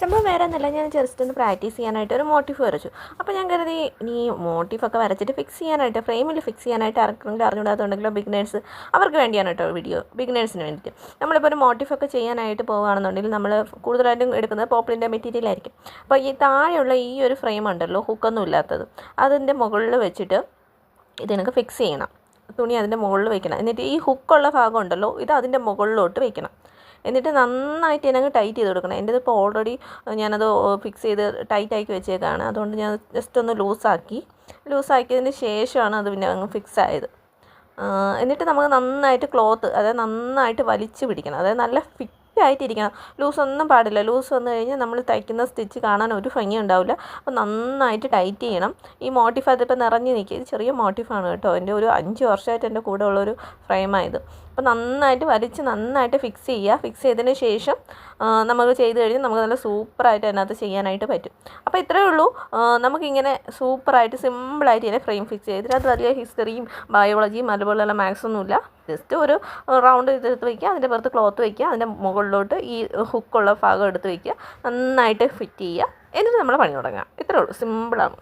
സംഭവം വേറെ ഒന്നുമില്ല, ഞാൻ ജസ്റ്റ് ഒന്ന് പ്രാക്ടീസ് ചെയ്യാനായിട്ട് ഒരു മോട്ടീഫ് വരച്ചു. അപ്പോൾ ഞാൻ കരുതി ഇനി മോട്ടീഫൊക്കെ വരച്ചിട്ട് ഫിക്സ് ചെയ്യാനായിട്ട്, ഫ്രെയിമിൽ ഫിക്സ് ചെയ്യാനായിട്ട് ആർക്കെങ്കിലും അറിഞ്ഞുകൂടാത്തതുണ്ടെങ്കിലോ ബിഗിനേഴ്സ് അവർക്ക് വേണ്ടിയാണ് കേട്ടോ വീഡിയോ, ബിഗിനേഴ്സിന് വേണ്ടിയിട്ട്. നമ്മളിപ്പോൾ ഒരു മോട്ടീഫൊക്കെ ചെയ്യാനായിട്ട് പോകുകയാണെന്നുണ്ടെങ്കിൽ നമ്മൾ കൂടുതലായിട്ടും എടുക്കുന്നത് പോപ്പിളിൻ്റെ മെറ്റീരിയൽ ആയിരിക്കും. അപ്പോൾ ഈ താഴെയുള്ള ഈ ഒരു ഫ്രെയിം ഉണ്ടല്ലോ, ഹുക്കൊന്നും ഇല്ലാത്തത്, അതിൻ്റെ മുകളിൽ വെച്ചിട്ട് ഇത് എനിക്ക് ഫിക്സ് ചെയ്യണം. തുണി അതിൻ്റെ മുകളിൽ വയ്ക്കണം. എന്നിട്ട് ഈ ഹുക്കുള്ള ഭാഗം ഉണ്ടല്ലോ, ഇത് അതിൻ്റെ മുകളിലോട്ട് വയ്ക്കണം. എന്നിട്ട് നന്നായിട്ട് ഇതിനങ്ങ് ടൈറ്റ് ചെയ്ത് കൊടുക്കണം. എൻ്റെ ഇപ്പോൾ ഓൾറെഡി ഞാനത് ഫിക്സ് ചെയ്ത് ടൈറ്റാക്കി വെച്ചേക്കാണ്. അതുകൊണ്ട് ഞാൻ ജസ്റ്റ് ഒന്ന് ലൂസാക്കിയതിന് ശേഷമാണ് അത് പിന്നെ അങ്ങ് ഫിക്സ് ആയത്. എന്നിട്ട് നമുക്ക് നന്നായിട്ട് ക്ലോത്ത്, അതായത് നന്നായിട്ട് വലിച്ച് പിടിക്കണം. അതായത് നല്ല ഫിറ്റായിട്ടിരിക്കണം. ലൂസൊന്നും പാടില്ല. ലൂസ് വന്നു കഴിഞ്ഞാൽ നമ്മൾ തയ്ക്കുന്ന സ്റ്റിച്ച് കാണാൻ ഒരു ഭംഗി ഉണ്ടാവില്ല. അപ്പോൾ നന്നായിട്ട് ടൈറ്റ് ചെയ്യണം. ഈ മോട്ടീഫ് അതിപ്പോൾ നിറഞ്ഞ് നിൽക്കുക. ഇത് ചെറിയ മോട്ടീഫാണ് കേട്ടോ. എൻ്റെ ഒരു 5 വർഷമായിട്ട് എൻ്റെ കൂടെ ഉള്ളൊരു ഫ്രെയിമായത്. അപ്പോൾ നന്നായിട്ട് വലിച്ച് നന്നായിട്ട് ഫിക്സ് ചെയ്യുക. ഫിക്സ് ചെയ്തതിന് ശേഷം നമുക്ക് ചെയ്ത് കഴിഞ്ഞാൽ നമുക്ക് നല്ല സൂപ്പറായിട്ട് അതിനകത്ത് ചെയ്യാനായിട്ട് പറ്റും. അപ്പോൾ ഇത്രയേ ഉള്ളൂ. നമുക്കിങ്ങനെ സൂപ്പറായിട്ട് സിമ്പിളായിട്ട് ഇതിനെ ഫ്രെയിം ഫിക്സ് ചെയ്തിട്ട് അത് വലിയ ഹിസ്റ്ററിയും ബയോളജിയും അതുപോലെയുള്ള മാത്സൊന്നുമില്ല. ജസ്റ്റ് ഒരു റൗണ്ട് ഇതെടുത്ത് വയ്ക്കുക, അതിൻ്റെ പുറത്ത് ക്ലോത്ത് വയ്ക്കുക, അതിൻ്റെ മുകളിലോട്ട് ഈ ഹുക്കുള്ള ഭാഗം എടുത്ത് വയ്ക്കുക, നന്നായിട്ട് ഫിറ്റ് ചെയ്യുക, എന്നിട്ട് നമ്മൾ പണി തുടങ്ങുക. ഇത്രയേ ഉള്ളൂ, സിമ്പിളാണ്.